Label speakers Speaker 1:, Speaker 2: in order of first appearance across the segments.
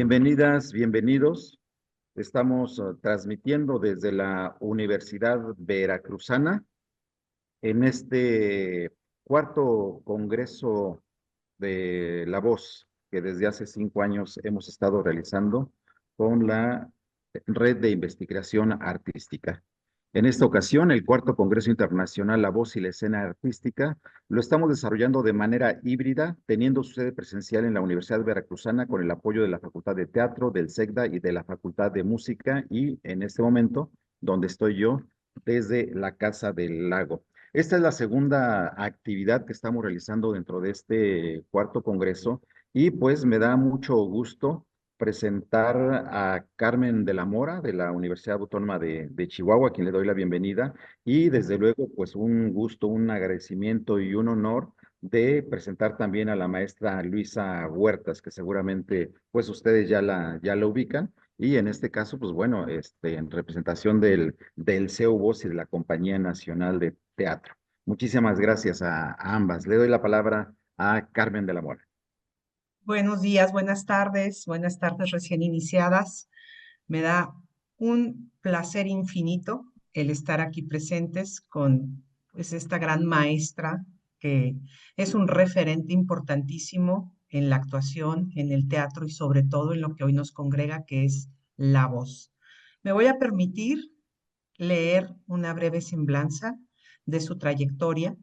Speaker 1: Bienvenidas, bienvenidos. Estamos transmitiendo desde la Universidad Veracruzana en este cuarto Congreso de la Voz que desde hace 5 años hemos estado realizando con la Red de Investigación Artística. En esta ocasión, el cuarto Congreso Internacional La Voz y la Escena Artística lo estamos desarrollando de manera híbrida, teniendo su sede presencial en la Universidad Veracruzana con el apoyo de la Facultad de Teatro, del SECDA y de la Facultad de Música y en este momento, donde estoy yo, desde la Casa del Lago. Esta es la segunda actividad que estamos realizando dentro de este cuarto congreso y pues me da mucho gusto presentar a Carmen de la Mora de la Universidad Autónoma de Chihuahua, a quien le doy la bienvenida y desde luego pues un gusto, un agradecimiento y un honor de presentar también a la maestra Luisa Huertas, que seguramente pues ustedes ya la ubican. Y en este caso, pues bueno, en representación del CEU Voz y de la Compañía Nacional de Teatro. Muchísimas gracias a ambas. Le doy la palabra a Carmen de la Mora.
Speaker 2: Buenos días, buenas tardes recién iniciadas. Me da un placer infinito el estar aquí presentes con pues, esta gran maestra que es un referente importantísimo en la actuación, en el teatro y sobre todo en lo que hoy nos congrega, que es la voz. Me voy a permitir leer una breve semblanza de su trayectoria.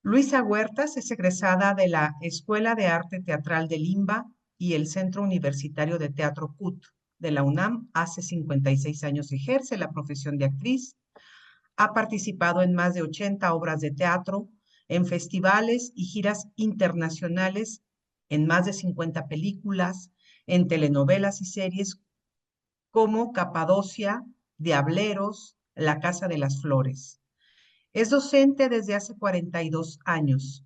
Speaker 2: Luisa Huertas es egresada de la Escuela de Arte Teatral de Limba y el Centro Universitario de Teatro CUT de la UNAM. Hace 56 años ejerce la profesión de actriz. Ha participado en más de 80 obras de teatro, en festivales y giras internacionales, en más de 50 películas, en telenovelas y series como Capadocia, Diableros, La Casa de las Flores. Es docente desde hace 42 años.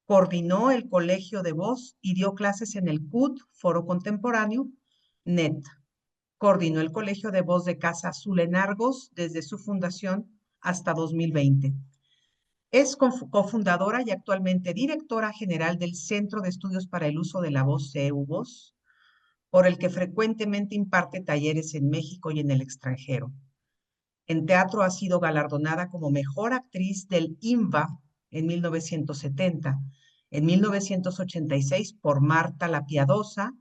Speaker 2: Coordinó el Colegio de Voz y dio clases en el CUT, Foro Contemporáneo, NET. Coordinó el Colegio de Voz de Casa Azul en Argos desde su fundación hasta 2020. Es cofundadora y actualmente directora general del Centro de Estudios para el Uso de la Voz, CEU Voz, por el que frecuentemente imparte talleres en México y en el extranjero. En teatro ha sido galardonada como mejor actriz del INVA en 1970, en 1986 por Marta la Piadosa,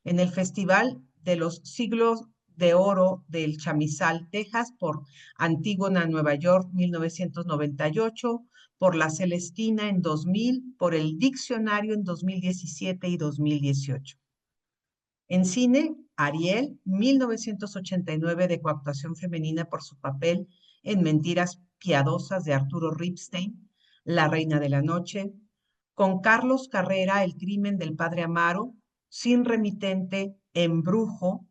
Speaker 2: en el Festival de los Siglos de Oro del Chamizal, Texas, por Antígona, Nueva York, 1998, por La Celestina en 2000, por El Diccionario en 2017 y 2018. En cine, Ariel, 1989, de coactuación femenina por su papel en Mentiras Piadosas de Arturo Ripstein, La Reina de la Noche. Con Carlos Carrera, El Crimen del Padre Amaro, Sin Remitente, Embrujo.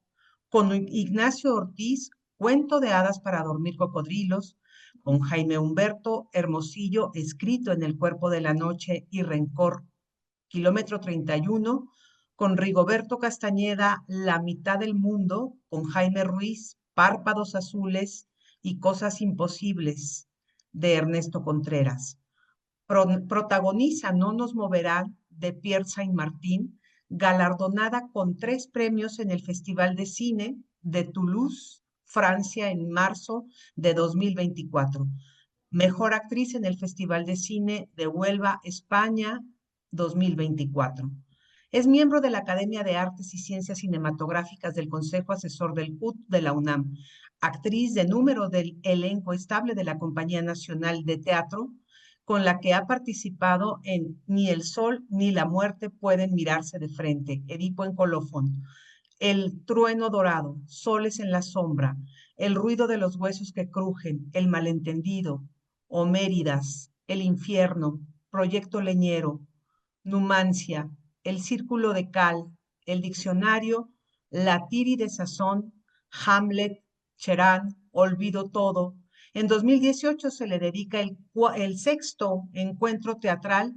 Speaker 2: Con Ignacio Ortiz, Cuento de Hadas para Dormir Cocodrilos. Con Jaime Humberto Hermosillo, Escrito en el Cuerpo de la Noche y Rencor, Kilómetro 31, con Rigoberto Castañeda, La mitad del mundo, con Jaime Ruiz, Párpados azules y Cosas imposibles, de Ernesto Contreras. Protagoniza No nos moverán, de Pierre Saint-Martin, galardonada con 3 premios en el Festival de Cine de Toulouse, Francia, en marzo de 2024. Mejor actriz en el Festival de Cine de Huelva, España, 2024. Es miembro de la Academia de Artes y Ciencias Cinematográficas del Consejo Asesor del CUT de la UNAM, actriz de número del elenco estable de la Compañía Nacional de Teatro, con la que ha participado en Ni el Sol ni la Muerte pueden mirarse de frente, Edipo en Colofón, El trueno dorado, Soles en la sombra, El ruido de los huesos que crujen, El malentendido, Homéridas, El infierno, Proyecto leñero, Numancia, El círculo de cal, El diccionario, La tíride sazón, Hamlet, Cherán, Olvido todo. En 2018 se le dedica el sexto encuentro teatral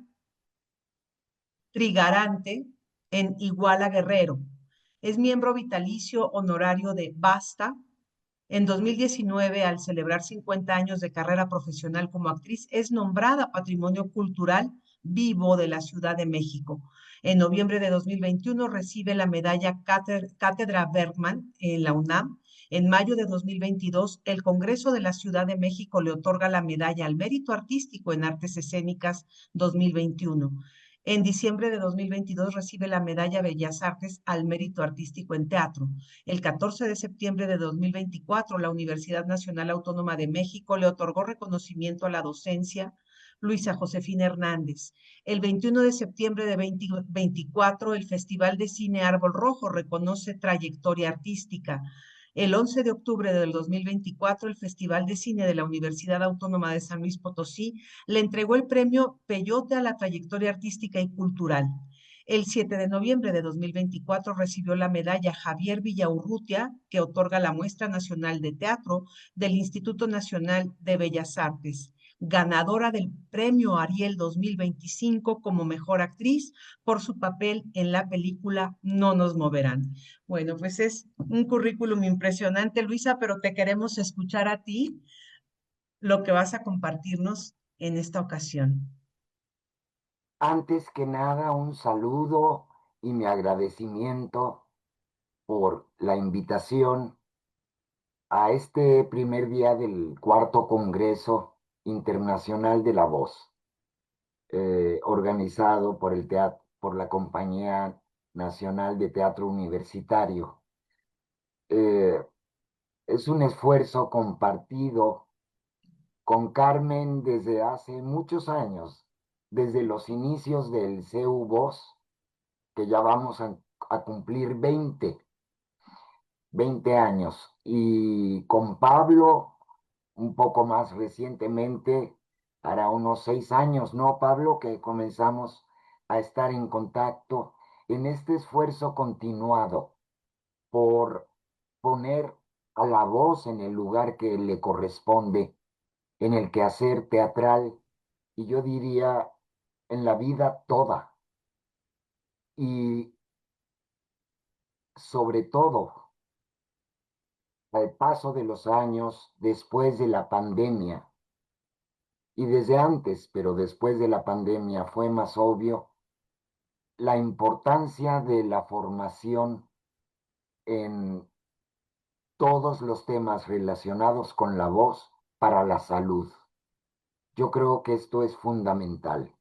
Speaker 2: Trigarante en Iguala Guerrero. Es miembro vitalicio honorario de Basta. En 2019, al celebrar 50 años de carrera profesional como actriz, es nombrada Patrimonio Cultural Vivo de la Ciudad de México. En noviembre de 2021 recibe la medalla Cátedra Bergman en la UNAM. En mayo de 2022, el Congreso de la Ciudad de México le otorga la medalla al Mérito Artístico en Artes Escénicas 2021. En diciembre de 2022 recibe la medalla Bellas Artes al Mérito Artístico en Teatro. El 14 de septiembre de 2024, la Universidad Nacional Autónoma de México le otorgó reconocimiento a la docencia Luisa Josefina Hernández. El 21 de septiembre de 2024, el Festival de Cine Árbol Rojo reconoce trayectoria artística. El 11 de octubre del 2024, el Festival de Cine de la Universidad Autónoma de San Luis Potosí le entregó el premio Peyote a la trayectoria artística y cultural. El 7 de noviembre de 2024 recibió la medalla Javier Villaurrutia, que otorga la Muestra Nacional de Teatro del Instituto Nacional de Bellas Artes, ganadora del Premio Ariel 2025 como mejor actriz por su papel en la película No nos moverán. Bueno, pues es un currículum impresionante, Luisa, pero te queremos escuchar a ti lo que vas a compartirnos en esta ocasión.
Speaker 3: Antes que nada, un saludo y mi agradecimiento por la invitación a este primer día del cuarto Congreso Internacional de la Voz, organizado por por la Compañía Nacional de Teatro Universitario. Eh, es un esfuerzo compartido con Carmen desde hace muchos años, desde los inicios del CEU Voz, que ya vamos a cumplir 20 años. Y con Pablo, un poco más recientemente, hará unos 6 años, ¿no, Pablo? Que comenzamos a estar en contacto en este esfuerzo continuado por poner a la voz en el lugar que le corresponde en el quehacer teatral y yo diría en la vida toda. Y sobre todo al paso de los años, después de la pandemia, y desde antes, pero después de la pandemia fue más obvio la importancia de la formación en todos los temas relacionados con la voz para la salud. Yo creo que esto es fundamental.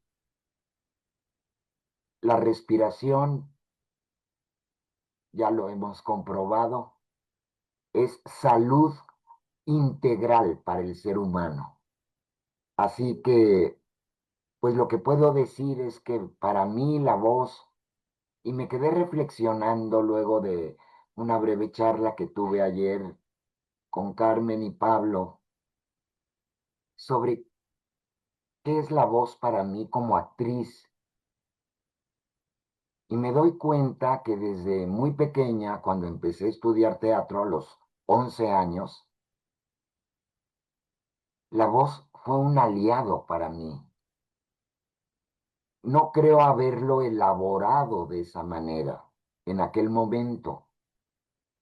Speaker 3: La respiración, ya lo hemos comprobado, es salud integral para el ser humano. Así que pues lo que puedo decir es que para mí la voz, y me quedé reflexionando luego de una breve charla que tuve ayer con Carmen y Pablo sobre qué es la voz para mí como actriz. Y me doy cuenta que desde muy pequeña, cuando empecé a estudiar teatro a los 11 años, la voz fue un aliado para mí. No creo haberlo elaborado de esa manera en aquel momento.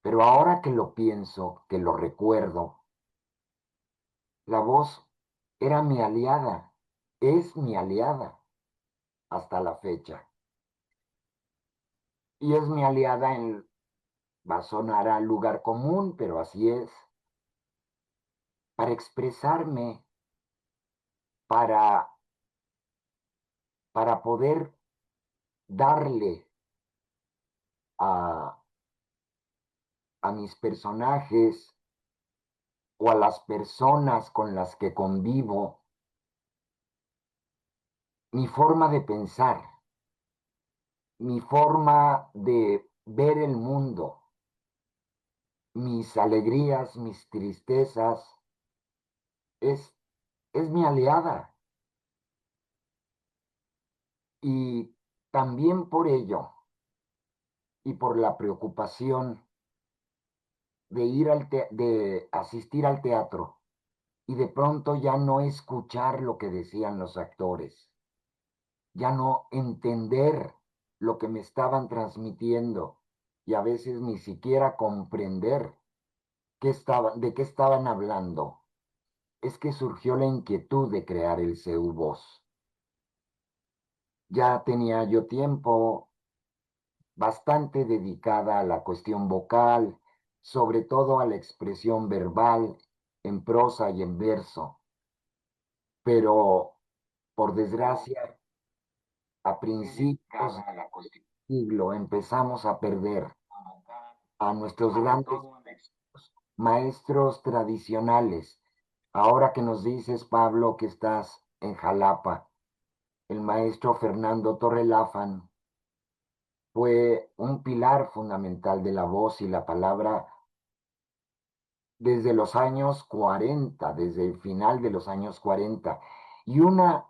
Speaker 3: Pero ahora que lo pienso, que lo recuerdo, la voz era mi aliada, es mi aliada hasta la fecha. Y es mi aliada va a sonar a lugar común, pero así es, para expresarme, para, para poder darle a, a mis personajes o a las personas con las que convivo mi forma de pensar, mi forma de ver el mundo, mis alegrías, mis tristezas, es, es mi aliada. Y también por ello y por la preocupación de asistir al teatro y de pronto ya no escuchar lo que decían los actores, ya no entender lo que me estaban transmitiendo y a veces ni siquiera comprender de qué estaban hablando, es que surgió la inquietud de crear el CEU Voz. ya tenía yo tiempo bastante dedicada a la cuestión vocal, sobre todo a la expresión verbal en prosa y en verso, pero por desgracia, a principios del siglo empezamos a perder a nuestros grandes maestros tradicionales. Ahora que nos dices, Pablo, que estás en Jalapa, el maestro Fernando Torrelafan fue un pilar fundamental de la voz y la palabra desde los años 40, desde el final de los años 40. Y una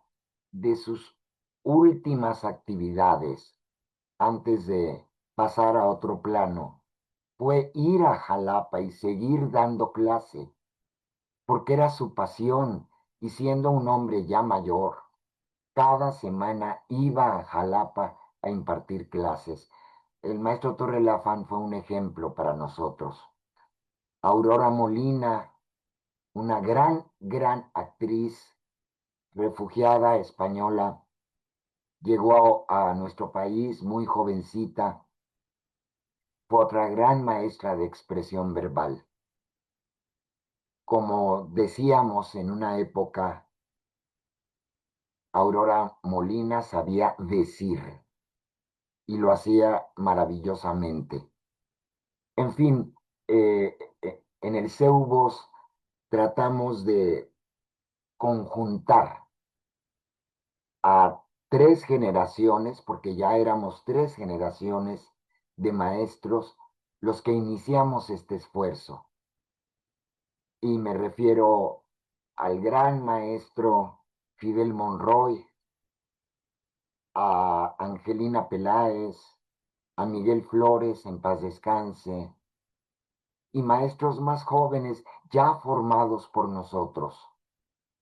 Speaker 3: de sus últimas actividades antes de pasar a otro plano fue ir a Jalapa y seguir dando clase, porque era su pasión y siendo un hombre ya mayor, cada semana iba a Jalapa a impartir clases. El maestro Torrelafán fue un ejemplo para nosotros. Aurora Molina, una gran actriz refugiada española, llegó a nuestro país muy jovencita, fue otra gran maestra de expresión verbal. Como decíamos en una época, Aurora Molina sabía decir y lo hacía maravillosamente. En fin, en el CEUBOS tratamos de conjuntar a tres generaciones, porque ya éramos tres generaciones de maestros los que iniciamos este esfuerzo. Y me refiero al gran maestro Fidel Monroy, a Angelina Peláez, a Miguel Flores, en paz descanse, y maestros más jóvenes ya formados por nosotros,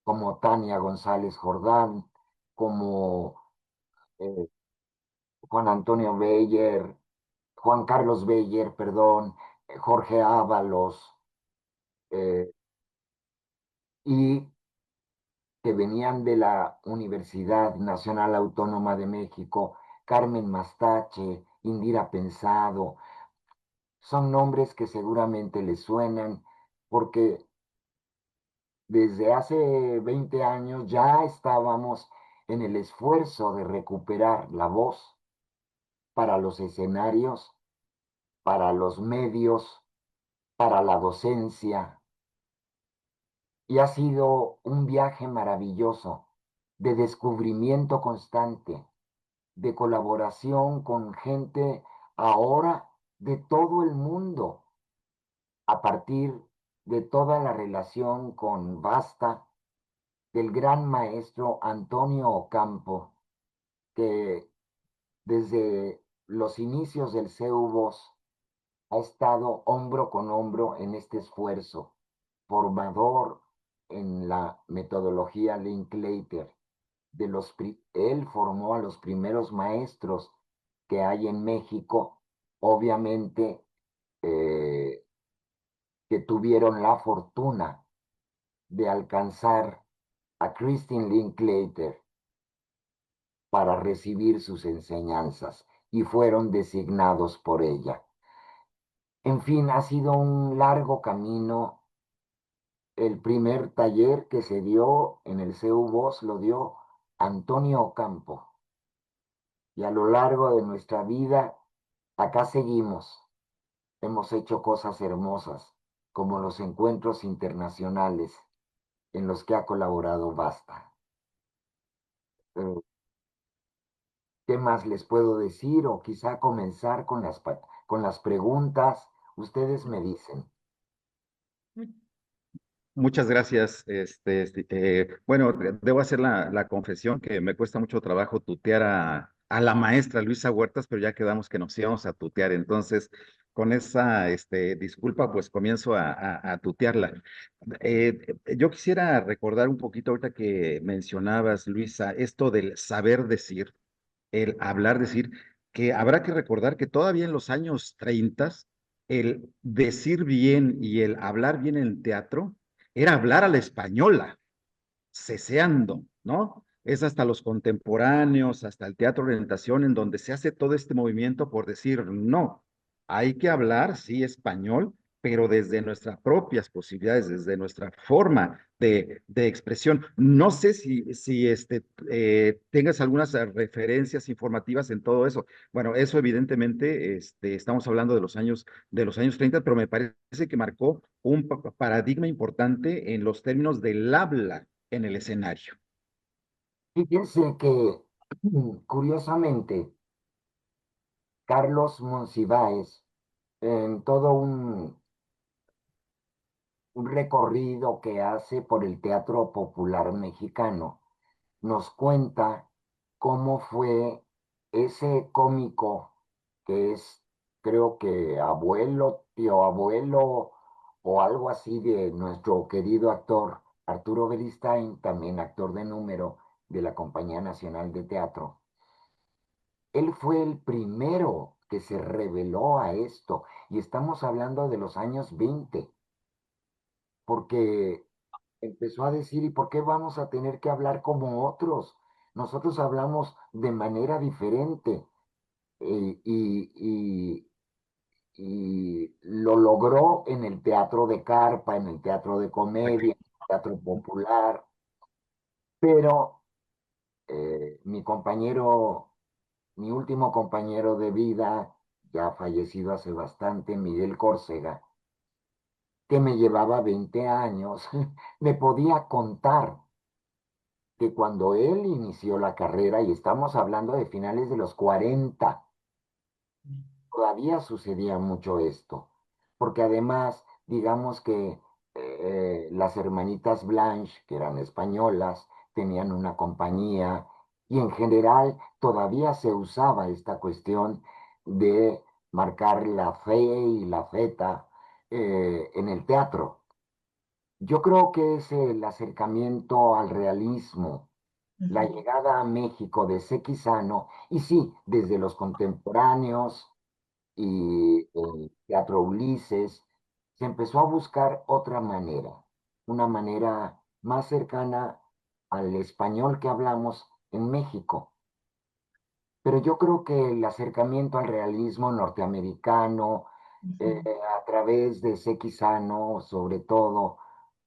Speaker 3: como Tania González Jordán, como eh, Juan Antonio Beyer, Juan Carlos Beyer, perdón, Jorge Ábalos, eh, y que venían de la Universidad Nacional Autónoma de México, Carmen Mastache, Indira Pensado, son nombres que seguramente les suenan porque desde hace 20 años ya estábamos en el esfuerzo de recuperar la voz para los escenarios, para los medios, para la docencia. Y ha sido un viaje maravilloso de descubrimiento constante, de colaboración con gente ahora de todo el mundo, a partir de toda la relación con Basta, del gran maestro Antonio Ocampo, que desde los inicios del CEUBOS ha estado hombro con hombro en este esfuerzo, formador en la metodología Linklater. Él formó a los primeros maestros que hay en México, obviamente que tuvieron la fortuna de alcanzar a Christine Linklater para recibir sus enseñanzas y fueron designados por ella. En fin, ha sido un largo camino. El primer taller que se dio en el CEUBOS lo dio Antonio Ocampo. Y a lo largo de nuestra vida, acá seguimos. Hemos hecho cosas hermosas, como los encuentros internacionales en los que ha colaborado Basta. Eh, ¿Qué más les puedo decir? O quizá comenzar con las preguntas. Ustedes me dicen.
Speaker 1: Muchas gracias. Bueno, debo hacer la confesión que me cuesta mucho trabajo tutear a la maestra Luisa Huertas, pero ya quedamos que nos íbamos a tutear. Entonces, con esa disculpa, pues comienzo a tutearla. Yo quisiera recordar un poquito ahorita que mencionabas, Luisa, esto del saber decir, el hablar, decir, que habrá que recordar que todavía en los años 30, el decir bien y el hablar bien en teatro era hablar a la española, ceseando, ¿no? es hasta los contemporáneos, hasta el teatro de orientación, en donde se hace todo este movimiento por decir, no, hay que hablar, sí, español, pero desde nuestras propias posibilidades, desde nuestra forma de expresión. No sé si tengas algunas referencias informativas en todo eso. Bueno, eso evidentemente, estamos hablando de los años 30, pero me parece que marcó un paradigma importante en los términos del habla en el escenario.
Speaker 3: Fíjense que, curiosamente, Carlos Monsiváis, en todo un recorrido que hace por el teatro popular mexicano, nos cuenta cómo fue ese cómico que es, creo que abuelo, tío abuelo o algo así de nuestro querido actor Arturo Beristain, también actor de número de la Compañía Nacional de Teatro. Él fue el primero que se reveló a esto, y estamos hablando de los años 20, porque empezó a decir, ¿y por qué vamos a tener que hablar como otros? Nosotros hablamos de manera diferente. eh, y, y- y lo logró en el teatro de carpa, en el teatro de comedia, en el teatro popular, pero mi compañero, mi último compañero de vida, ya fallecido hace bastante, Miguel Córcega, que me llevaba 20 años, me podía contar que cuando él inició la carrera, y estamos hablando de finales de los 40, todavía sucedía mucho esto, porque además, digamos que las hermanitas Blanche, que eran españolas, tenían una compañía, y en general todavía se usaba esta cuestión de marcar la fe y la zeta en el teatro. Yo creo que es el acercamiento al realismo, la
Speaker 2: Ujú,
Speaker 3: llegada a México de Sequizano, y sí, desde los contemporáneos y el Teatro Ulises, se empezó a buscar otra manera, una manera más cercana al español que hablamos en México. Pero yo creo que el acercamiento al realismo norteamericano,
Speaker 2: ujú.
Speaker 3: a través de Sequizano, sobre todo,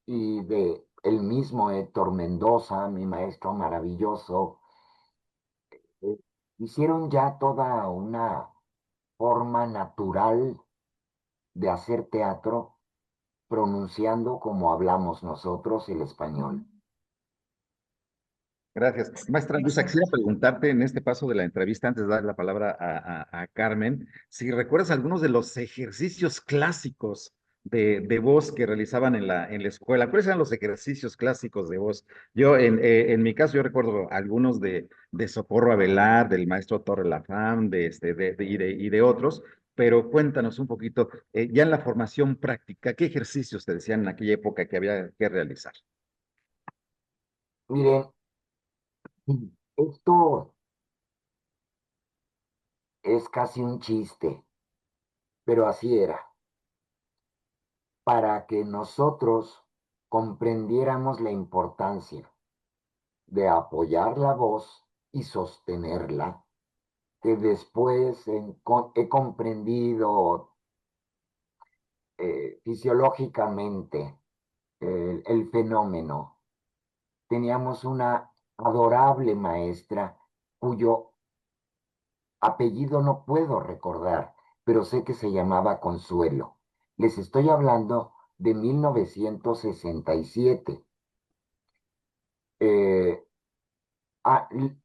Speaker 3: y de el mismo Héctor Mendoza, mi maestro maravilloso, eh, hicieron ya toda una forma natural de hacer teatro, pronunciando como hablamos nosotros el
Speaker 2: Ujú.
Speaker 3: español.
Speaker 1: Gracias. Maestra Luisa, quisiera
Speaker 2: Exacto.
Speaker 1: preguntarte en este paso de la entrevista, antes de dar la palabra a Carmen, si recuerdas algunos de los ejercicios clásicos de voz que realizaban en la escuela. ¿Cuáles eran los ejercicios clásicos de voz? Yo, en mi caso, yo recuerdo algunos de Socorro Avelar, del maestro Torre Lafam, y de otros, pero cuéntanos un poquito, ya en la formación práctica, ¿qué ejercicios te decían en aquella época que había que realizar?
Speaker 3: Miren, esto es casi un chiste, pero así era, para que nosotros comprendiéramos la importancia de apoyar la voz y sostenerla, que después he comprendido fisiológicamente el fenómeno. Teníamos una adorable maestra cuyo apellido no puedo recordar, pero sé que se llamaba Consuelo. Les estoy hablando de 1967. Eh,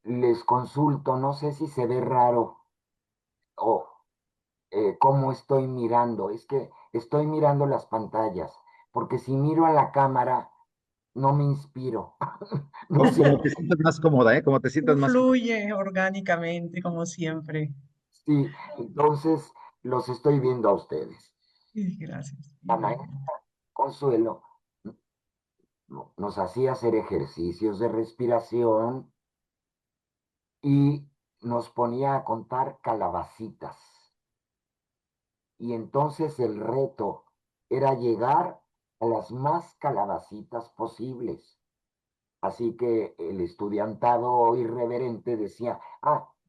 Speaker 3: Les consulto, no sé si se ve raro o cómo estoy mirando. Es que estoy mirando las pantallas, porque si miro a la cámara, no me inspiro. No sé.
Speaker 1: Como te sientas más cómoda, ¿eh? Como te sientas más cómoda.
Speaker 2: Fluye orgánicamente, como siempre.
Speaker 3: Sí, entonces los estoy viendo a ustedes.
Speaker 2: Y gracias.
Speaker 3: La maestra
Speaker 2: Igualmente.
Speaker 3: Consuelo nos hacía hacer ejercicios de respiración y nos ponía a contar calabacitas. Y entonces el reto era llegar a las más calabacitas posibles. Así que el estudiantado irreverente decía,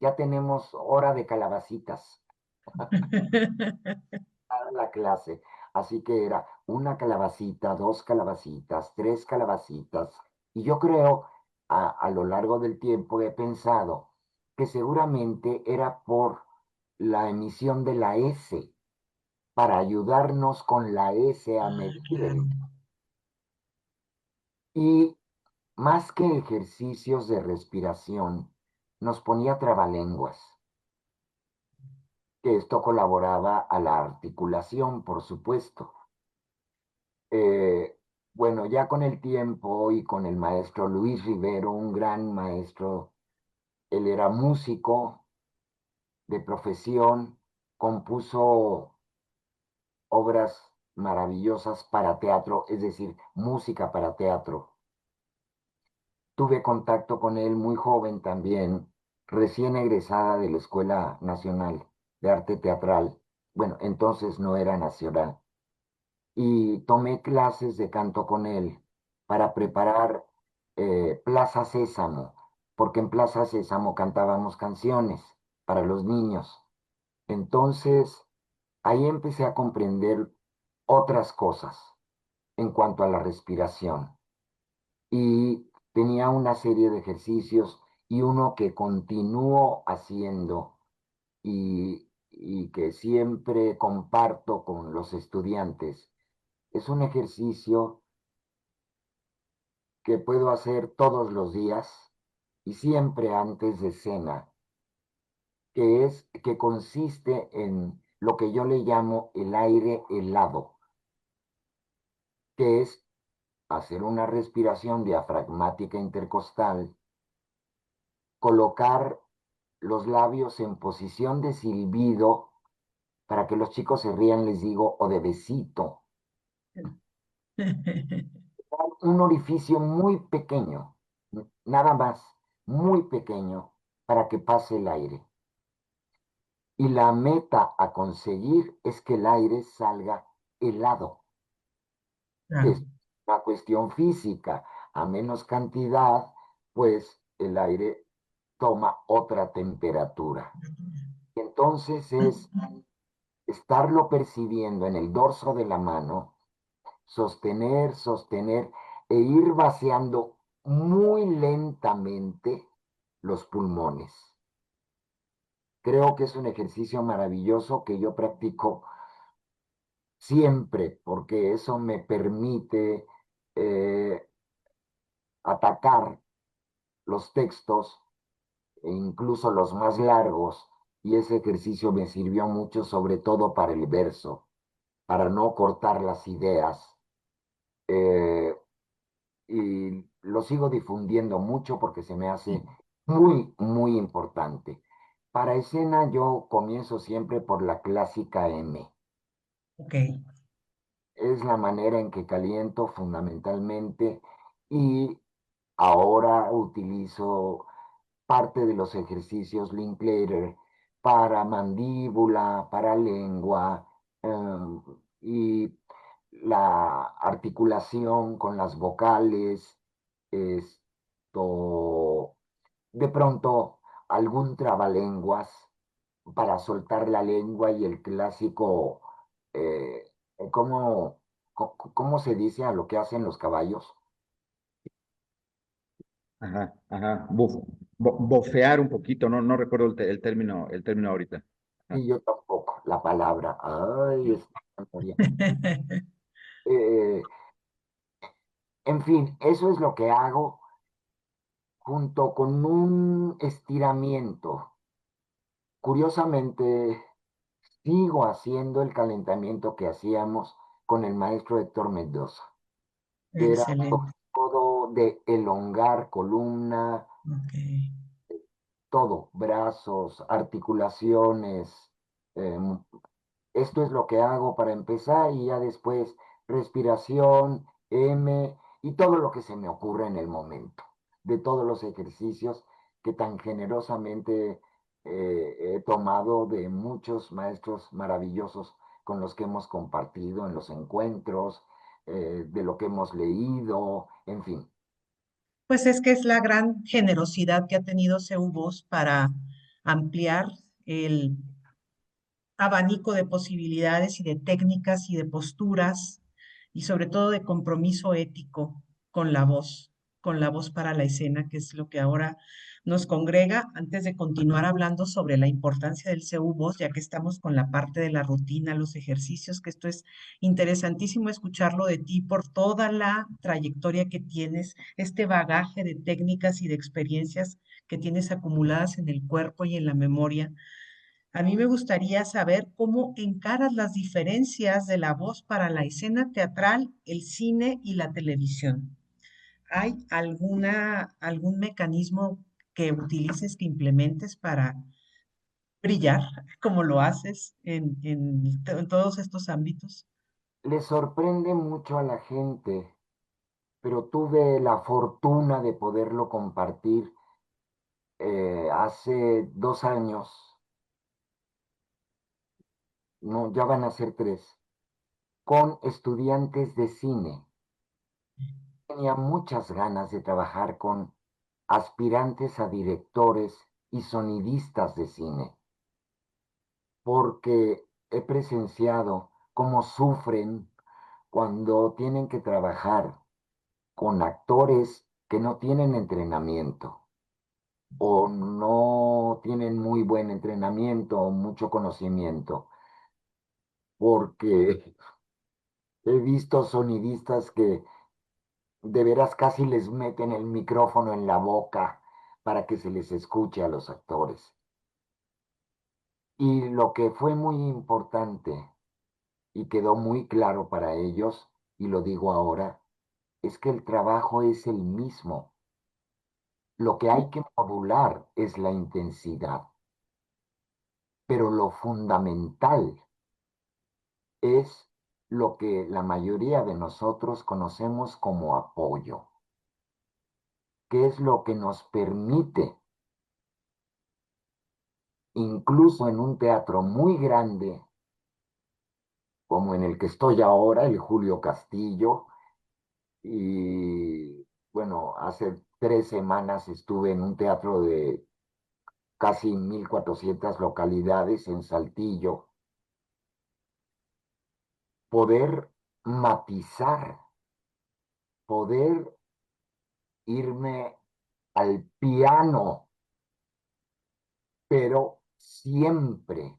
Speaker 3: ya tenemos hora de calabacitas para la clase. Así que era una calabacita, dos calabacitas, tres calabacitas. Y yo creo, a lo largo del tiempo he pensado que seguramente era por la emisión de la S, para ayudarnos con la S a
Speaker 2: Ah,
Speaker 3: medir
Speaker 2: claro.
Speaker 3: Y más que ejercicios de respiración, nos ponía trabalenguas, que esto colaboraba a la articulación, por supuesto. Eh, bueno, ya con el tiempo y con el maestro Luis Rivero, un gran maestro, él era músico de profesión, compuso obras maravillosas para teatro, es decir, música para teatro. Tuve contacto con él muy joven también, recién egresada de la Escuela Nacional de Arte Teatral. Bueno, entonces no era nacional. Y tomé clases de canto con él para preparar Plaza Sésamo, porque en Plaza Sésamo cantábamos canciones para los niños. Entonces, ahí empecé a comprender otras cosas en cuanto a la respiración y tenía una serie de ejercicios y uno que continúo haciendo y que siempre comparto con los estudiantes. Es un ejercicio que puedo hacer todos los días y siempre antes de cena, que consiste en lo que yo le llamo el aire helado, que es hacer una respiración diafragmática intercostal, colocar los labios en posición de silbido, para que los chicos se rían, les digo, o de besito. Un orificio muy pequeño, nada más, muy pequeño, para que pase el aire. Y la meta a conseguir es que el aire salga helado, que
Speaker 2: Claro.
Speaker 3: es una cuestión física. A menos cantidad, pues el aire toma otra temperatura. Entonces es estarlo percibiendo en el dorso de la mano, sostener, sostener e ir vaciando muy lentamente los pulmones. Creo que es un ejercicio maravilloso que yo practico siempre porque eso me permite eh, atacar los textos e incluso los más largos, y ese ejercicio me sirvió mucho sobre todo para el verso, para no cortar las ideas. eh, y lo sigo difundiendo mucho porque se me hace muy, muy importante. Para escena yo comienzo siempre por la clásica M.
Speaker 2: Ok,
Speaker 3: Es la manera en que caliento fundamentalmente y ahora utilizo parte de los ejercicios Linklater para mandíbula, para lengua, y la articulación con las vocales, esto, de pronto algún trabalenguas para soltar la lengua y el clásico, eh, ¿cómo, cómo se dice a lo que hacen los caballos?
Speaker 1: Ajá, ajá. Bofear un poquito, no, no recuerdo el término ahorita. Ajá.
Speaker 3: Y yo tampoco, la palabra. Ay, esta memoria. Eh, en fin, eso es lo que hago junto con un estiramiento. Curiosamente, sigo haciendo el calentamiento que hacíamos con el maestro Héctor Mendoza, que era
Speaker 2: excelente.
Speaker 3: todo de elongar columna,
Speaker 2: Ok.
Speaker 3: todo, brazos, articulaciones. em, Esto es lo que hago para empezar y ya después respiración, M y todo lo que se me ocurre en el momento, de todos los ejercicios que tan generosamente he tomado de muchos maestros maravillosos con los que hemos compartido en los encuentros, de lo que hemos leído, en fin.
Speaker 2: Pues es que es la gran generosidad que ha tenido CU Voz para ampliar el abanico de posibilidades y de técnicas y de posturas y sobre todo de compromiso ético con la voz para la escena, que es lo que ahora nos congrega. Antes de continuar hablando sobre la importancia del CU Voz, ya que estamos con la parte de la rutina, los ejercicios, que esto es interesantísimo escucharlo de ti por toda la trayectoria que tienes, este bagaje de técnicas y de experiencias que tienes acumuladas en el cuerpo y en la memoria. A mí me gustaría saber cómo encaras las diferencias de la voz para la escena teatral, el cine y la televisión. ¿Hay algún mecanismo que utilices, que implementes para brillar como lo haces en todos estos ámbitos?
Speaker 3: Le sorprende mucho a la gente, pero tuve la fortuna de poderlo compartir hace 2 años, no, ya van a ser 3, con estudiantes de cine. Tenía muchas ganas de trabajar con aspirantes a directores y sonidistas de cine, porque he presenciado cómo sufren cuando tienen que trabajar con actores que no tienen entrenamiento o no tienen muy buen entrenamiento o mucho conocimiento, porque he visto sonidistas que de veras casi les meten el micrófono en la boca para que se les escuche a los actores. Y lo que fue muy importante y quedó muy claro para ellos, y lo digo ahora, es que el trabajo es el mismo. Lo que hay que modular es la intensidad, pero lo fundamental es lo que la mayoría de nosotros conocemos como apoyo, que es lo que nos permite, incluso en un teatro muy grande, como en el que estoy ahora, el Julio Castillo, y bueno, hace 3 semanas estuve en un teatro de casi 1,400 localidades en Saltillo, poder matizar, poder irme al piano, pero siempre,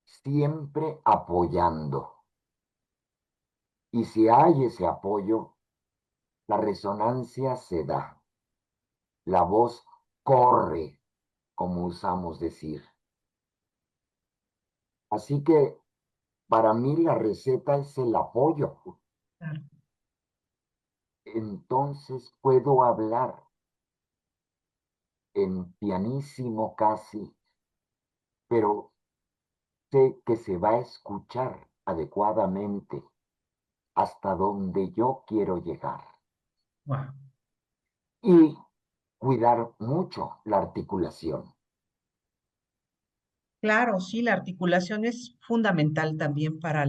Speaker 3: siempre apoyando. Y si hay ese apoyo, la resonancia se da, la voz corre, como usamos decir. Así que para mí la receta es el apoyo.
Speaker 2: Claro.
Speaker 3: Entonces puedo hablar en pianísimo casi, pero sé que se va a escuchar adecuadamente hasta donde yo quiero llegar.
Speaker 2: Wow.
Speaker 3: Y cuidar mucho la articulación.
Speaker 2: Claro, sí, la articulación es fundamental también para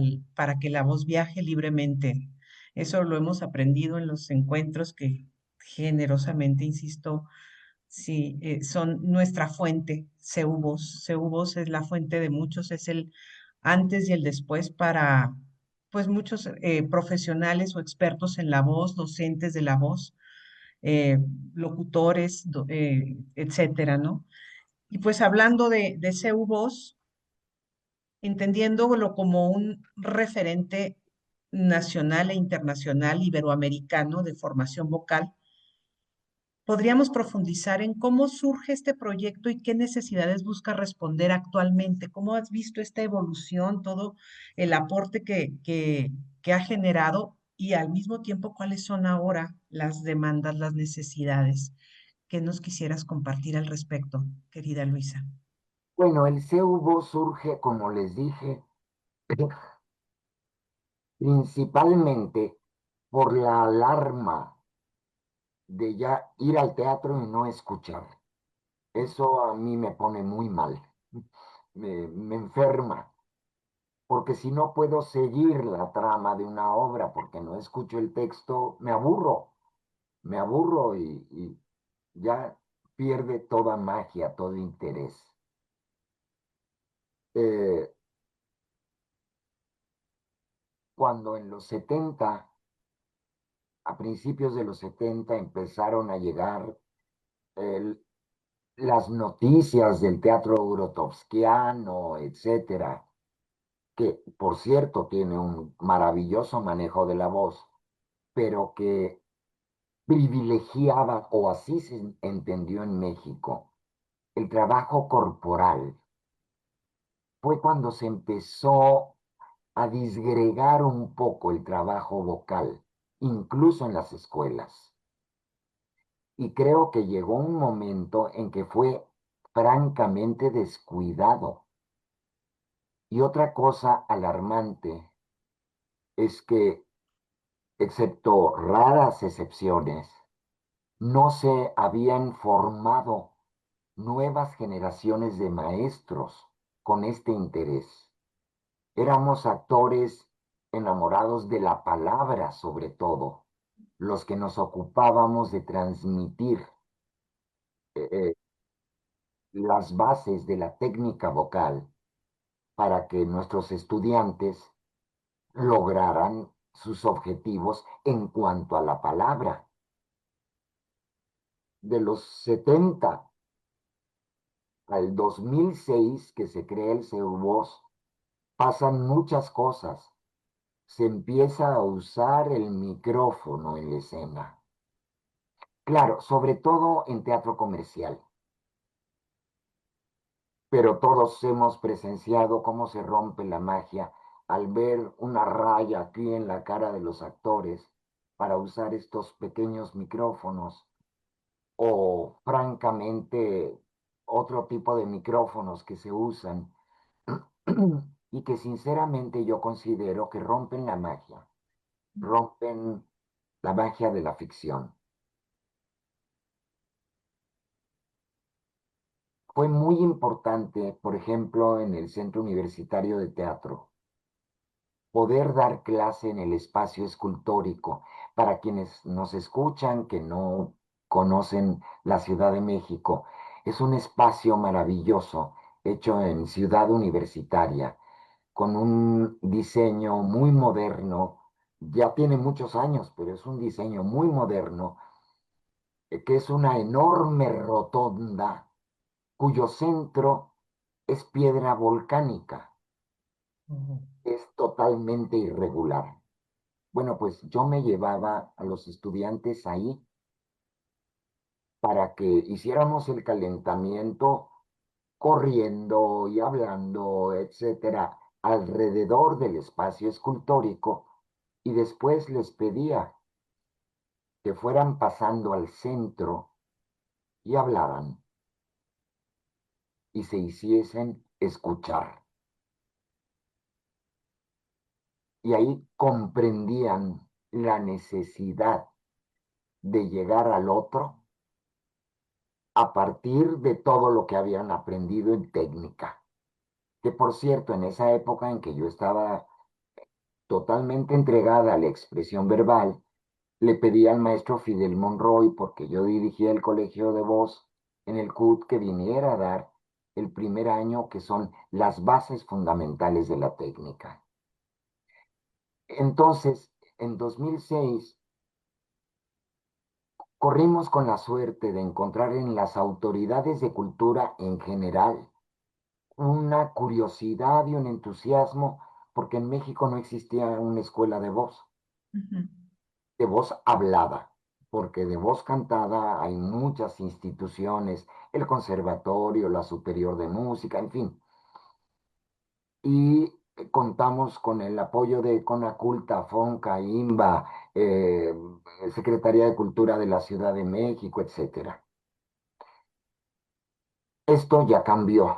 Speaker 2: que la voz viaje libremente. Eso lo hemos aprendido en los encuentros que generosamente, insisto, sí, son nuestra fuente, CU Voz. CU Voz es la fuente de muchos, es el antes y el después para, pues, muchos profesionales o expertos en la voz, docentes de la voz, eh, locutores, etcétera, ¿no? Y pues hablando de CU Voz, entendiéndolo como un referente nacional e internacional iberoamericano de formación vocal, podríamos profundizar en cómo surge este proyecto y qué necesidades busca responder actualmente. ¿Cómo has visto esta evolución, todo el aporte que ha generado y al mismo tiempo cuáles son ahora las demandas, las necesidades? ¿Qué nos quisieras compartir al respecto, querida Luisa?
Speaker 3: Bueno, el CUBO surge, como les dije, principalmente por la alarma de ya ir al teatro y no escuchar. Eso a mí me pone muy mal, me enferma, porque si no puedo seguir la trama de una obra porque no escucho el texto, me aburro, me aburro y ya pierde toda magia, todo interés. Cuando en los 70, a principios de los 70, empezaron a llegar el- las noticias del teatro grotowskiano, etcétera, que por cierto tiene un maravilloso manejo de la voz, pero que privilegiaba, o así se entendió en México, el trabajo corporal. Fue cuando se empezó a disgregar un poco el trabajo vocal, incluso en las escuelas. Y creo que llegó un momento en que fue francamente descuidado. Y otra cosa alarmante es que, excepto raras excepciones, no se habían formado nuevas generaciones de maestros con este interés. Éramos actores enamorados de la palabra, sobre todo, los que nos ocupábamos de transmitir eh, eh, las bases de la técnica vocal para que nuestros estudiantes lograran sus objetivos en cuanto a la palabra. De los 70 al 2006 que se crea el CEUVOS, pasan muchas cosas. Se empieza a usar el micrófono en la escena. Claro, sobre todo en teatro comercial. Pero todos hemos presenciado cómo se rompe la magia al ver una raya aquí en la cara de los actores para usar estos pequeños micrófonos o francamente otro tipo de micrófonos que se usan y que sinceramente yo considero que rompen la magia de la ficción. Fue muy importante, por ejemplo, en el Centro Universitario de Teatro, poder dar clase en el espacio escultórico. Para quienes nos escuchan, que no conocen la Ciudad de México, es un espacio maravilloso hecho en Ciudad Universitaria, con un diseño muy moderno. Ya tiene muchos años, pero es un diseño muy moderno, que es una enorme rotonda cuyo centro es piedra volcánica.
Speaker 2: Ujú.
Speaker 3: Es totalmente irregular. Bueno, pues yo me llevaba a los estudiantes ahí para que hiciéramos el calentamiento corriendo y hablando, etcétera, alrededor del espacio escultórico, y después les pedía que fueran pasando al centro y hablaran y se hiciesen escuchar. Y ahí comprendían la necesidad de llegar al otro a partir de todo lo que habían aprendido en técnica. Que por cierto, en esa época en que yo estaba totalmente entregada a la expresión verbal, le pedí al maestro Fidel Monroy, porque yo dirigía el colegio de voz en el CUT, que viniera a dar el primer año, que son las bases fundamentales de la técnica. Entonces, en 2006, corrimos con la suerte de encontrar en las autoridades de cultura en general una curiosidad y un entusiasmo, porque en México no existía una escuela
Speaker 2: Ujú.
Speaker 3: de voz hablada, porque de voz cantada hay muchas instituciones, el Conservatorio, la Superior de Música, en fin. Y contamos con el apoyo de Conaculta, Fonca, IMBA, Secretaría de Cultura de la Ciudad de México, etcétera. Esto ya cambió.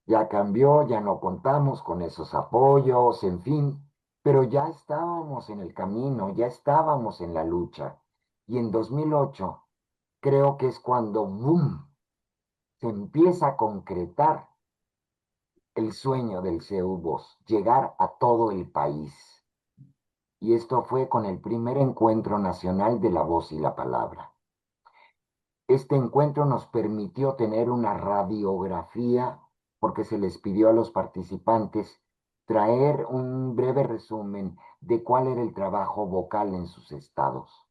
Speaker 3: Ya cambió, ya no contamos con esos apoyos, en fin, pero ya estábamos en el camino, ya estábamos en la lucha. Y en 2008 creo que es cuando, ¡boom!, se empieza a concretar el sueño del CEUBOS, llegar a todo el país. y esto fue con el primer encuentro nacional de la voz y la palabra. Este encuentro nos permitió tener una radiografía porque se les pidió a los participantes traer un breve resumen de cuál era el trabajo vocal en sus estados.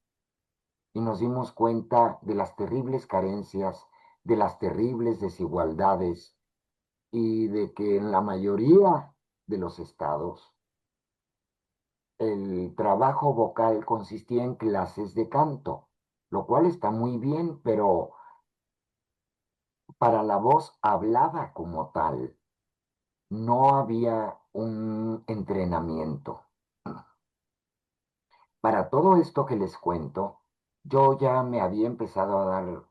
Speaker 3: Y nos dimos cuenta de las terribles carencias, de las terribles desigualdades y de que en la mayoría de los estados el trabajo vocal consistía en clases de canto, lo cual está muy bien, pero para la voz hablada como tal no había un entrenamiento. Para todo esto que les cuento, yo ya me había empezado a dar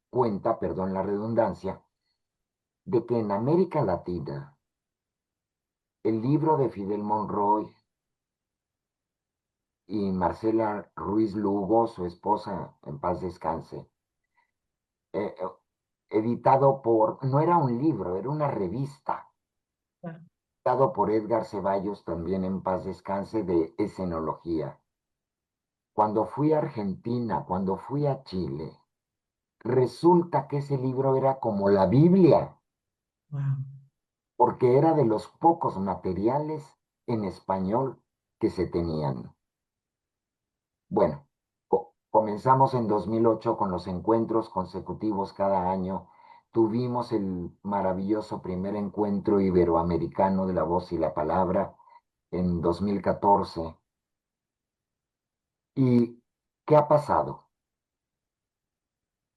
Speaker 3: cuenta, perdón la redundancia, de que en América Latina el libro de Fidel Monroy y Marcela Ruiz Lugo, su esposa, en paz descanse, eh, eh, editado por, no era un libro, era una revista,
Speaker 2: Ah,
Speaker 3: editado por Edgar Ceballos, también en paz descanse, de escenología. Cuando fui a Argentina, cuando fui a Chile, resulta que ese libro era como la Biblia,
Speaker 2: wow.
Speaker 3: porque era de los pocos materiales en español que se tenían. Bueno, comenzamos en 2008 con los encuentros consecutivos cada año. Tuvimos el maravilloso primer encuentro iberoamericano de la voz y la palabra en 2014. ¿Y qué ha pasado?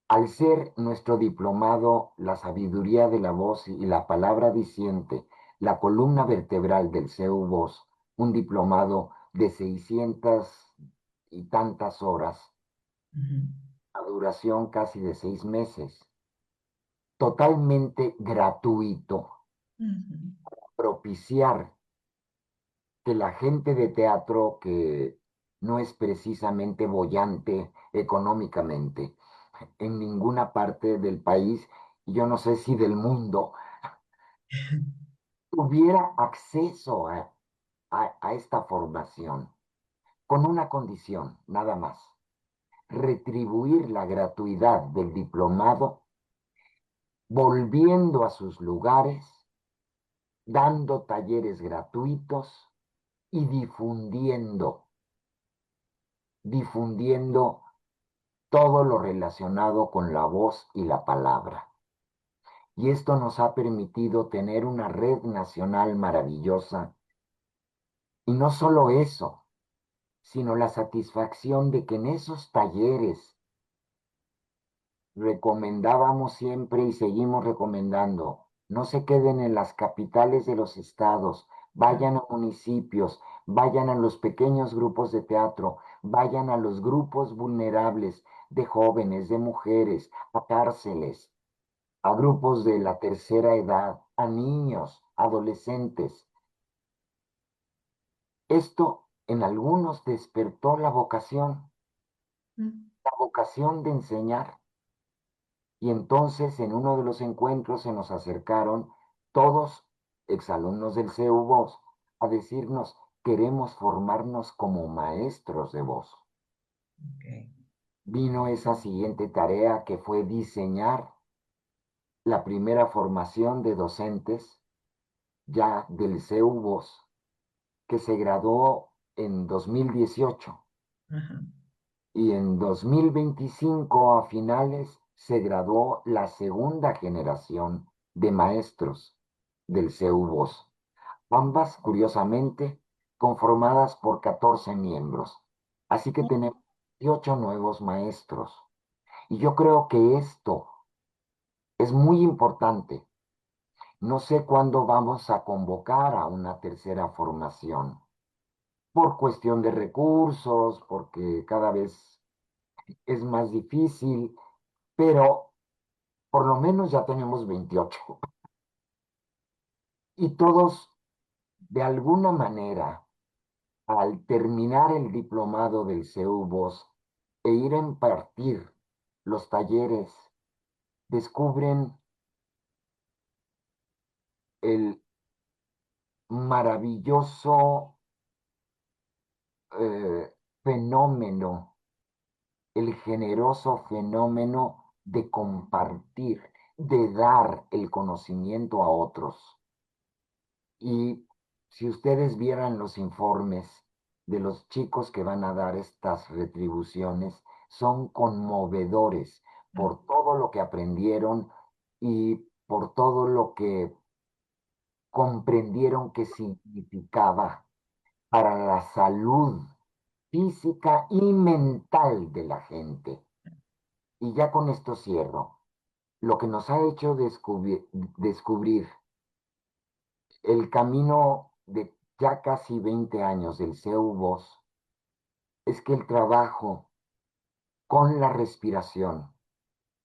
Speaker 3: Al ser nuestro diplomado la sabiduría de la voz y la palabra diciente, la columna vertebral del CEU Voz, un diplomado de 600 y tantas horas,
Speaker 2: Ujú,
Speaker 3: a duración casi de 6 meses, totalmente gratuito,
Speaker 2: ujú.
Speaker 3: propiciar que la gente de teatro que no es precisamente boyante económicamente en ninguna parte del país, y yo no sé si del mundo, tuviera acceso a esta formación con una condición, nada más, retribuir la gratuidad del diplomado volviendo a sus lugares, dando talleres gratuitos y difundiendo todo lo relacionado con la voz y la palabra. Y esto nos ha permitido tener una red nacional maravillosa. Y no solo eso, sino la satisfacción de que en esos talleres recomendábamos siempre y seguimos recomendando, no se queden en las capitales de los estados, vayan a municipios, vayan a los pequeños grupos de teatro, vayan a los grupos vulnerables de jóvenes, de mujeres, a cárceles, a grupos de la tercera edad, a niños, adolescentes. Esto en algunos despertó
Speaker 2: Mm,
Speaker 3: la vocación de enseñar. Y entonces en uno de los encuentros se nos acercaron todos exalumnos del CEU Voz a decirnos, queremos formarnos como maestros de voz.
Speaker 2: ok.
Speaker 3: Vino esa siguiente tarea que fue diseñar la primera formación de docentes ya del CEU Voz, que se graduó en 2018
Speaker 2: Ajá.
Speaker 3: y en 2025 a finales se graduó la segunda generación de maestros del CEU Voz, ambas curiosamente conformadas por 14 miembros. Así que tenemos 18 nuevos maestros. Y yo creo que esto es muy importante. No sé cuándo vamos a convocar a una tercera formación, por cuestión de recursos, porque cada vez es más difícil, pero por lo menos ya tenemos 28. Y todos, de alguna manera, al terminar el diplomado del CEU Voz e ir a impartir los talleres, descubren el maravilloso fenómeno, el generoso fenómeno de compartir, de dar el conocimiento a otros. Y si ustedes vieran los informes de los chicos que van a dar estas retribuciones, son conmovedores por todo lo que aprendieron y por todo lo que comprendieron que significaba para la salud física y mental de la gente. Y ya con esto cierro. Lo que nos ha hecho descubrir el camino de ya casi 20 años del CEU Voz es que el trabajo con la respiración,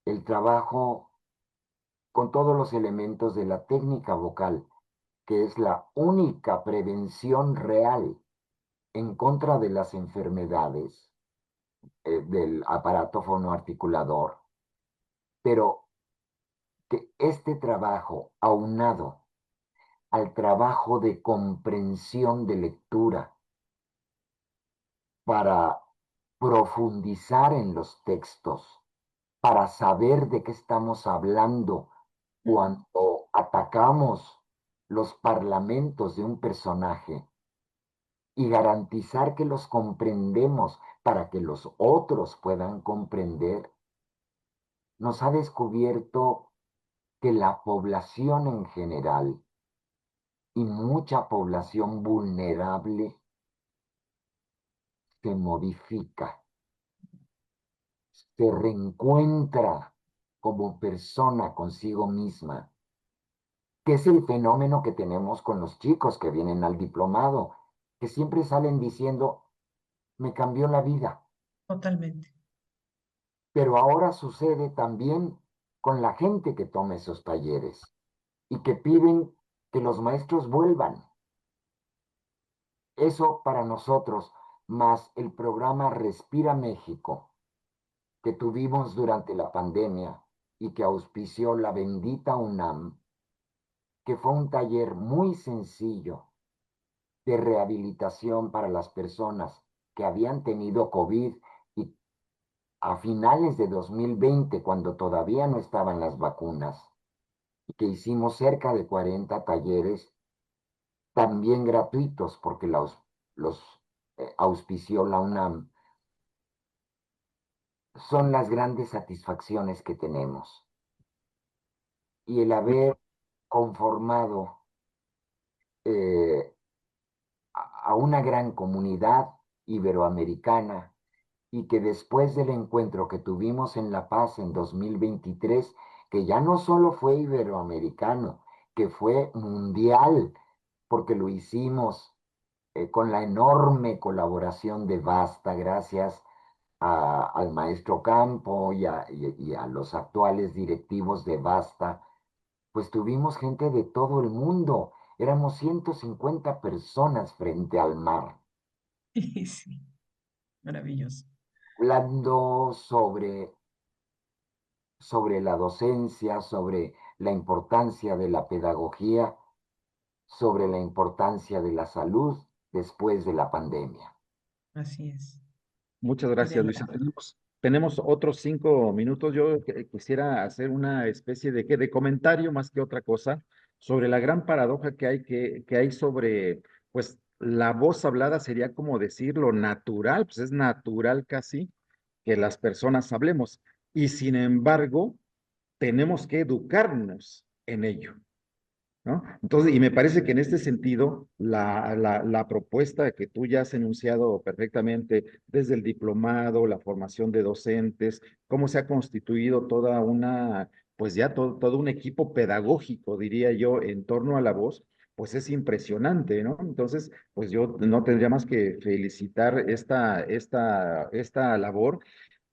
Speaker 3: el trabajo con todos los elementos de la técnica vocal, que es la única prevención real en contra de las enfermedades del aparato fonoarticulador, pero que este trabajo, aunado al trabajo de comprensión de lectura para profundizar en los textos, para saber de qué estamos hablando cuando atacamos los parlamentos de un personaje y garantizar que los comprendemos para que los otros puedan comprender, nos ha descubierto que la población en general y mucha población vulnerable se modifica, se reencuentra como persona consigo misma, que es el fenómeno que tenemos con los chicos que vienen al diplomado, que siempre salen diciendo, me cambió la vida.
Speaker 2: Totalmente.
Speaker 3: Pero ahora sucede también con la gente que toma esos talleres y que piden que los maestros vuelvan. Eso para nosotros, más el programa Respira México, que tuvimos durante la pandemia y que auspició la bendita UNAM, que fue un taller muy sencillo de rehabilitación para las personas que habían tenido COVID y a finales de 2020, cuando todavía no estaban las vacunas, y que hicimos cerca de 40 talleres, también gratuitos, porque los auspició la UNAM, son las grandes satisfacciones que tenemos. Y el haber conformado eh, a una gran comunidad iberoamericana y que después del encuentro que tuvimos en La Paz en 2023, que ya no solo fue iberoamericano, que fue mundial, porque lo hicimos con la enorme colaboración de Basta, gracias al maestro Campo y a los actuales directivos de Basta, pues tuvimos gente de todo el mundo. Éramos 150 personas frente al mar,
Speaker 2: Sí, maravilloso.
Speaker 3: hablando sobre la docencia, sobre la importancia de la pedagogía, sobre la importancia de la salud después de la pandemia.
Speaker 2: Así es.
Speaker 1: Muchas
Speaker 2: Y de
Speaker 1: gracias, Luisa.
Speaker 2: la,
Speaker 1: Tenemos otros 5 minutos. Yo quisiera hacer una especie de comentario más que otra cosa sobre la gran paradoja que hay sobre, pues, la voz hablada sería como decir lo natural, pues es natural casi que las personas hablemos. Y sin embargo, tenemos que educarnos en ello. ¿No? Entonces, y me parece que en este sentido, la propuesta que tú ya has enunciado perfectamente, desde el diplomado, la formación de docentes, cómo se ha constituido toda una, pues ya todo un equipo pedagógico, diría yo, en torno a la voz, pues es impresionante, ¿no? Entonces, pues yo no tendría más que felicitar esta labor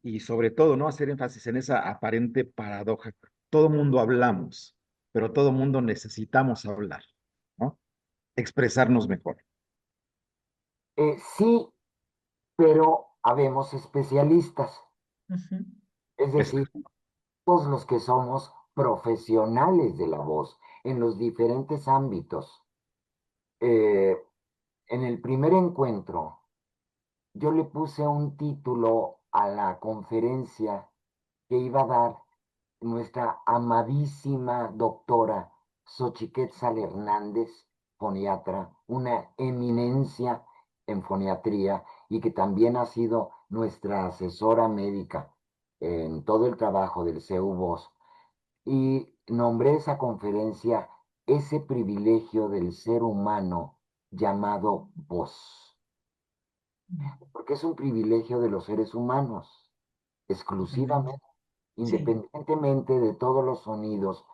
Speaker 1: y sobre todo, ¿no? Hacer énfasis en esa aparente paradoja. Todo mundo hablamos, pero todo mundo necesitamos hablar, ¿no? Expresarnos mejor.
Speaker 3: Sí, pero habemos especialistas,
Speaker 2: ujú,
Speaker 3: es decir,
Speaker 1: Exacto.
Speaker 3: todos los que somos profesionales de la voz en los diferentes ámbitos. Eh, en el primer encuentro yo le puse un título a la conferencia que iba a dar nuestra amadísima doctora Xochiquetzal Hernández, foniatra, una eminencia en foniatría y que también ha sido nuestra asesora médica en todo el trabajo del CEU Voz. Y nombré esa conferencia ese privilegio del ser humano llamado voz, porque es un privilegio de los seres humanos,
Speaker 2: Totalmente.
Speaker 3: exclusivamente,
Speaker 2: Sí,
Speaker 3: independientemente de todos los sonidos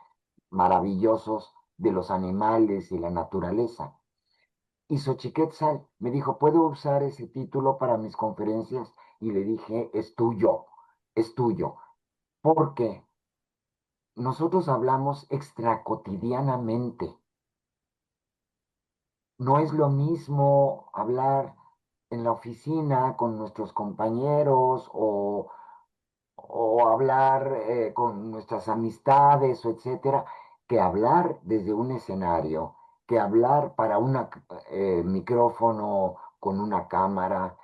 Speaker 3: maravillosos de los animales y la naturaleza. Y Xochiquetzal me dijo, ¿puedo usar ese título para mis conferencias? Y le dije, es tuyo, porque nosotros hablamos extracotidianamente. No es lo mismo hablar en la oficina con nuestros compañeros o hablar con nuestras amistades o etcétera, que hablar desde un escenario, que hablar para un micrófono con una cámara,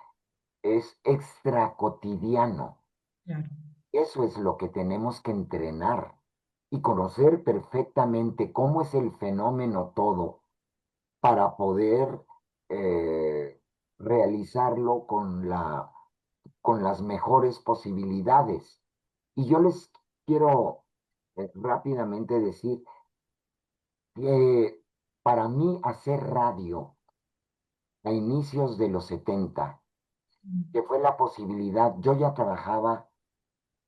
Speaker 3: es extra cotidiano.
Speaker 2: claro.
Speaker 3: Eso es lo que tenemos que entrenar y conocer perfectamente cómo es el fenómeno todo para poder eh, realizarlo con las mejores posibilidades. Y yo les quiero rápidamente decir que para mí hacer radio a inicios de los 70, que fue la posibilidad, yo ya trabajaba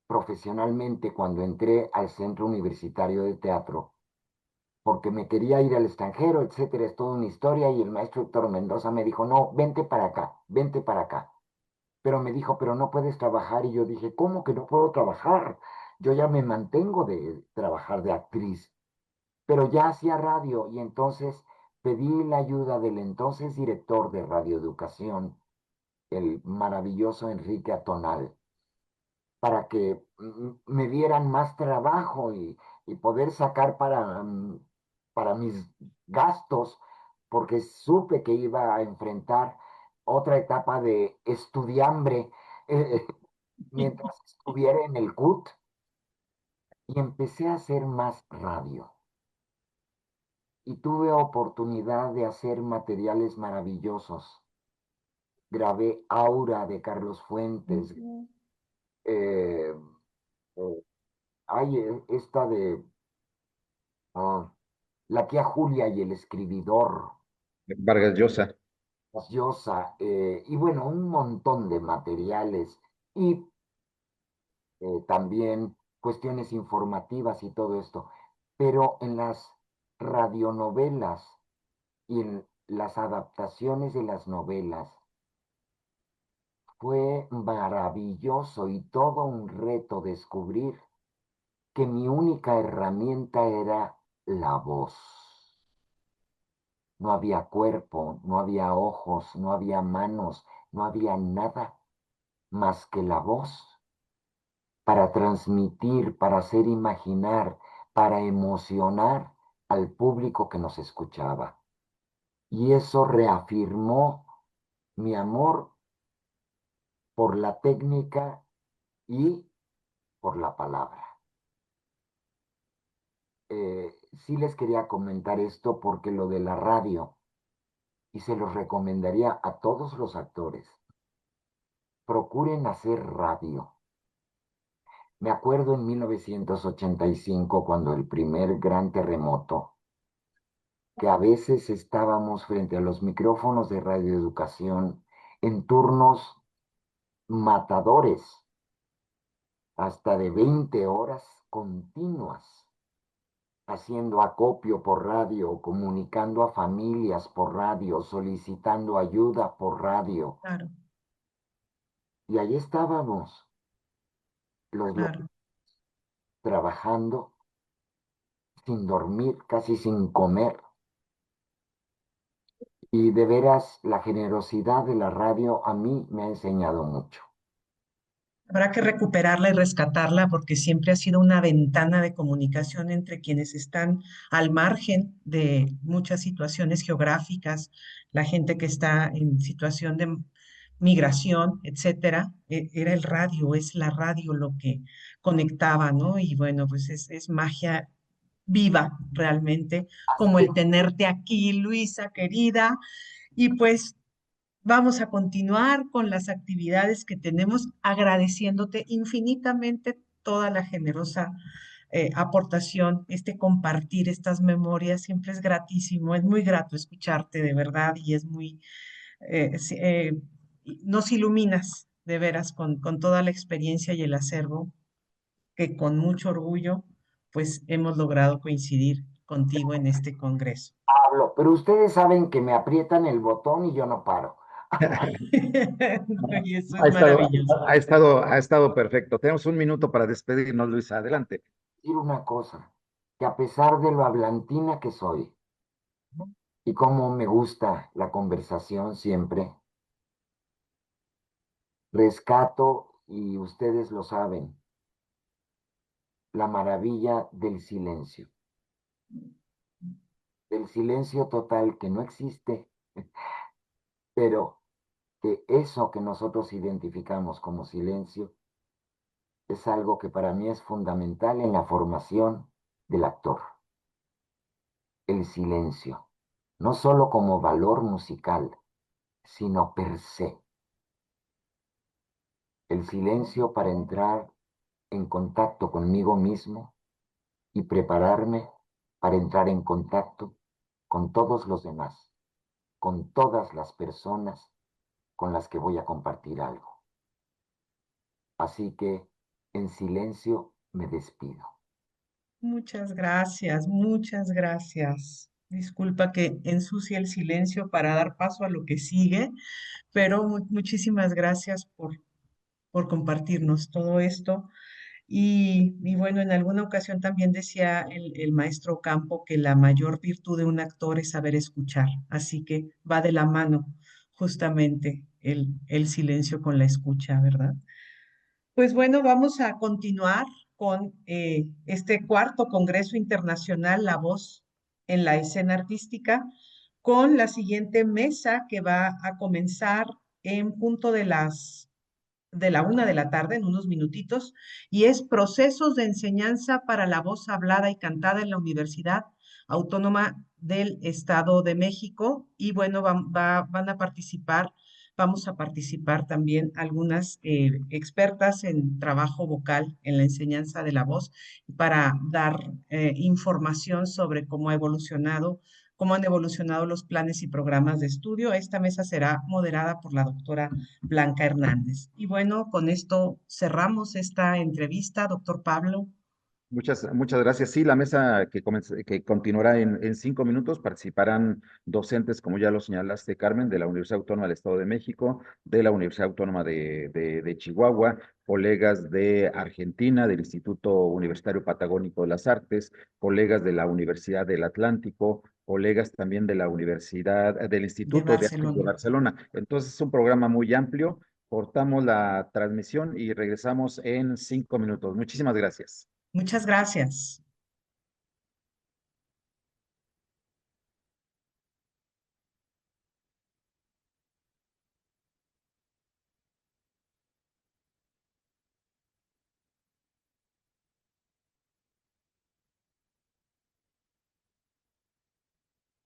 Speaker 3: profesionalmente cuando entré al Centro Universitario de Teatro, porque me quería ir al extranjero, etcétera, es toda una historia, y el maestro Héctor Mendoza me dijo, no, vente para acá, vente para acá. Pero me dijo, pero no puedes trabajar. Y yo dije, ¿cómo que no puedo trabajar? Yo ya me mantengo de trabajar de actriz, pero ya hacía radio y entonces pedí la ayuda del entonces director de radioeducación, el maravilloso Enrique Atonal, para que me dieran más trabajo y poder sacar para mis gastos, porque supe que iba a enfrentar otra etapa de estudiambre mientras estuviera en el CUT, y empecé a hacer más radio. Y tuve oportunidad de hacer materiales maravillosos. Grabé Aura de Carlos Fuentes.
Speaker 2: Ujú.
Speaker 3: eh, eh, Hay esta de ah, La tía Julia y el escribidor,
Speaker 1: Vargas Llosa.
Speaker 3: Llosa, y bueno, un montón de materiales y también cuestiones informativas y todo esto. Pero en las radionovelas y en las adaptaciones de las novelas fue maravilloso y todo un reto descubrir que mi única herramienta era la voz. No había cuerpo, no había ojos, no había manos, no había nada más que la voz para transmitir, para hacer imaginar, para emocionar al público que nos escuchaba. Y eso reafirmó mi amor por la técnica y por la palabra. Sí les quería comentar esto porque lo de la radio, y se los recomendaría a todos los actores, procuren hacer radio. Me acuerdo en 1985, cuando el primer gran terremoto, que a veces estábamos frente a los micrófonos de radioeducación en turnos matadores, hasta de 20 horas continuas, haciendo acopio por radio, comunicando a familias por radio, solicitando ayuda por radio.
Speaker 2: Claro,
Speaker 3: Y ahí estábamos, los
Speaker 2: claro.
Speaker 3: trabajando sin dormir, casi sin comer. Y de veras, la generosidad de la radio a mí me ha enseñado mucho.
Speaker 2: Habrá que recuperarla y rescatarla porque siempre ha sido una ventana de comunicación entre quienes están al margen de muchas situaciones geográficas, la gente que está en situación migración, etcétera, era el radio, es la radio lo que conectaba, ¿no? Y bueno, pues es magia viva realmente, como el tenerte aquí, Luisa querida, y pues vamos a continuar con las actividades que tenemos, agradeciéndote infinitamente toda la generosa aportación, este compartir estas memorias, siempre es gratísimo, es muy grato escucharte de verdad y es muy, sí, nos iluminas de veras con toda la experiencia y el acervo que con mucho orgullo pues hemos logrado coincidir contigo en este congreso.
Speaker 3: Hablo, pero ustedes saben que me aprietan el botón y yo no paro.
Speaker 2: Y eso
Speaker 1: Ha
Speaker 2: es
Speaker 1: estado,
Speaker 2: maravilloso.
Speaker 1: ha estado perfecto. Tenemos un minuto para despedirnos, Luisa. Adelante.
Speaker 3: Decir una cosa, que a pesar de lo hablantina que soy y cómo me gusta la conversación siempre, rescato, y ustedes lo saben, la maravilla del silencio total que no existe, pero que eso que nosotros identificamos como silencio es algo que para mí es fundamental en la formación del actor. El silencio, no solo como valor musical, sino per se. El silencio para entrar en contacto conmigo mismo y prepararme para entrar en contacto con todos los demás, con todas las personas con las que voy a compartir algo. Así que en silencio me despido.
Speaker 2: Muchas gracias, muchas gracias. Disculpa que ensucie el silencio para dar paso a lo que sigue, pero muchísimas gracias por compartirnos todo esto. Y bueno, en alguna ocasión también decía el maestro Campo que la mayor virtud de un actor es saber escuchar, así que va de la mano justamente el silencio con la escucha, ¿verdad? Pues bueno, vamos a continuar con este cuarto Congreso Internacional La Voz en la Escena Artística, con la siguiente mesa que va a comenzar en punto de la 1 de la tarde, en unos minutitos, y es Procesos de enseñanza para la voz hablada y cantada en la Universidad Autónoma del Estado de México. Y bueno, van a participar, vamos a participar también algunas expertas en trabajo vocal, en la enseñanza de la voz, para dar información sobre cómo han evolucionado los planes y programas de estudio. Esta mesa será moderada por la doctora Blanca Hernández. Y bueno, con esto cerramos esta entrevista, doctor Pablo.
Speaker 1: Muchas gracias. Sí, la mesa que continuará en 5 minutos participarán docentes, como ya lo señalaste, Carmen, de la Universidad Autónoma del Estado de México, de la Universidad Autónoma de Chihuahua, colegas de Argentina, del Instituto Universitario Patagónico de las Artes, colegas de la Universidad del Atlántico, colegas también de la Universidad, del
Speaker 2: De
Speaker 1: Instituto de Artes de
Speaker 2: Barcelona.
Speaker 1: Barcelona. Entonces, es un programa muy amplio. Cortamos la transmisión y regresamos en 5 minutos. Muchísimas gracias.
Speaker 2: Muchas gracias.